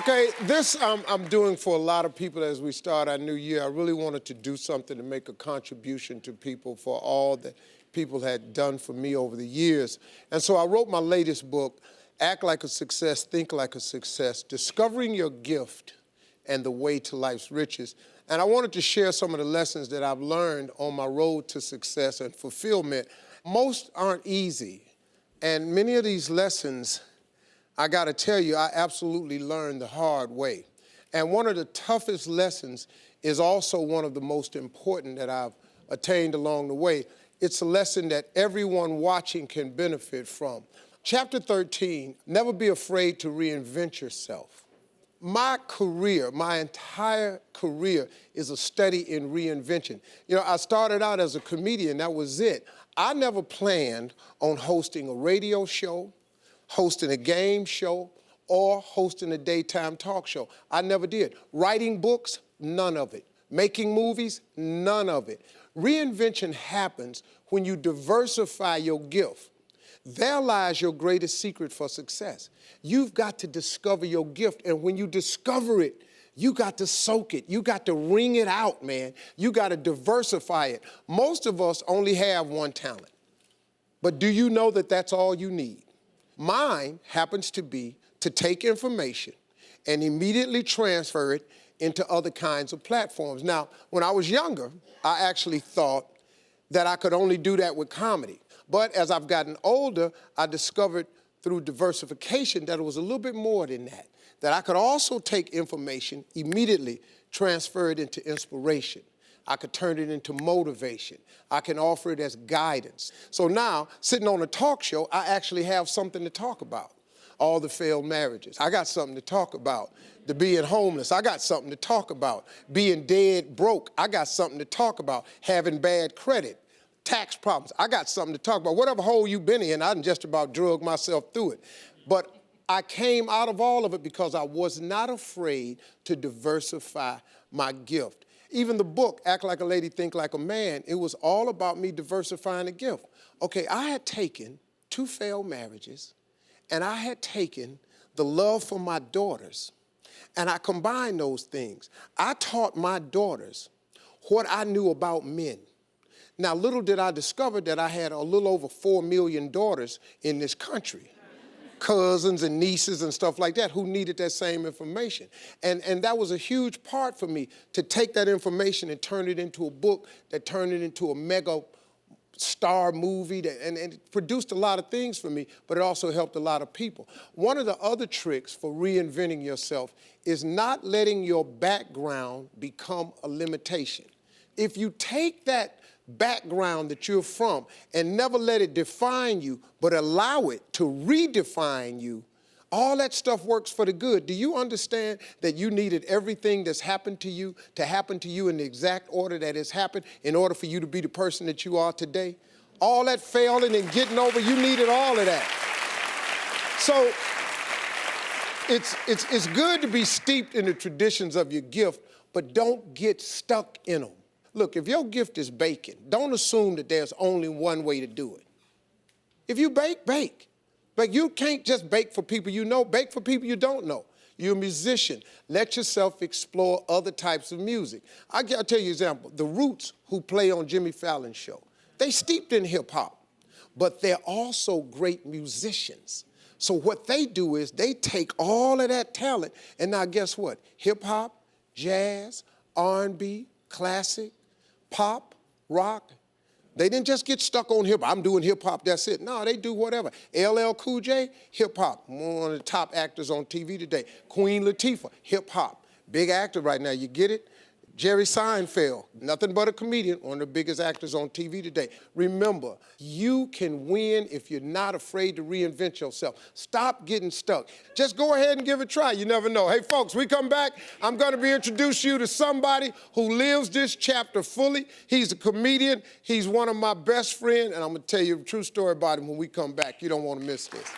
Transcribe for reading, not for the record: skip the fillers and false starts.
Okay, this I'm doing for a lot of people as we start our new year. I really wanted to do something to make a contribution to people for all that people had done for me over the years. And so I wrote my latest book, Act Like a Success, Think Like a Success, Discovering Your Gift and the Way to Life's Riches. And I wanted to share some of the lessons that I've learned on my road to success and fulfillment. Most aren't easy, and many of these lessons, I gotta tell you, I absolutely learned the hard way. And one of the toughest lessons is also one of the most important that I've attained along the way. It's a lesson that everyone watching can benefit from. Chapter 13, never be afraid to reinvent yourself. My career, my entire career is a study in reinvention. You know, I started out as a comedian, that was it. I never planned on hosting a radio show, hosting a game show, or hosting a daytime talk show. I never did. Writing books, none of it. Making movies, none of it. Reinvention happens when you diversify your gift. There lies your greatest secret for success. You've got to discover your gift, and when you discover it, you got to soak it. You got to wring it out, man. You got to diversify it. Most of us only have one talent, but do you know that that's all you need? Mine happens to be to take information and immediately transfer it into other kinds of platforms. Now, when I was younger, I actually thought that I could only do that with comedy. But as I've gotten older, I discovered through diversification that it was a little bit more than that, that I could also take information, immediately transfer it into inspiration. I could turn it into motivation. I can offer it as guidance. So now, sitting on a talk show, I actually have something to talk about. All the failed marriages, I got something to talk about. The being homeless, I got something to talk about. Being dead broke, I got something to talk about. Having bad credit, tax problems, I got something to talk about. Whatever hole you've been in, I done just about drug myself through it. But I came out of all of it because I was not afraid to diversify my gift. Even the book, Act Like a Lady, Think Like a Man, it was all about me diversifying the gift. Okay, I had taken 2 failed marriages, and I had taken the love for my daughters, and I combined those things. I taught my daughters what I knew about men. Now, little did I discover that I had a little over 4 million daughters in this country. Cousins and nieces and stuff like that who needed that same information. And that was a huge part for me to take that information and turn it into a book, that turned it into a mega star movie, and it produced a lot of things for me, but it also helped a lot of people. One of the other tricks for reinventing yourself is not letting your background become a limitation. If you take that background that you're from and never let it define you, but allow it to redefine you, all that stuff works for the good. Do you understand that you needed everything that's happened to you to happen to you in the exact order that it's happened in order for you to be the person that you are today? All that failing and getting over, you needed all of that. So it's good to be steeped in the traditions of your gift, but don't get stuck in them. Look, if your gift is baking, don't assume that there's only one way to do it. If you bake, bake. But you can't just bake for people you know, bake for people you don't know. You're a musician. Let yourself explore other types of music. I'll tell you an example. The Roots, who play on Jimmy Fallon's show, they steeped in hip hop, but they're also great musicians. So what they do is they take all of that talent, and now guess what? Hip hop, jazz, R&B, classic, pop, rock. They didn't just get stuck on hip hop. I'm doing hip hop, that's it. No, they do whatever. LL Cool J, hip hop. One of the top actors on TV today. Queen Latifah, hip hop. Big actor right now, you get it? Jerry Seinfeld, nothing but a comedian, one of the biggest actors on TV today. Remember, you can win if you're not afraid to reinvent yourself. Stop getting stuck. Just go ahead and give it a try. You never know. Hey, folks, we come back, I'm going to be introducing you to somebody who lives this chapter fully. He's a comedian. He's one of my best friends, and I'm going to tell you a true story about him when we come back. You don't want to miss this.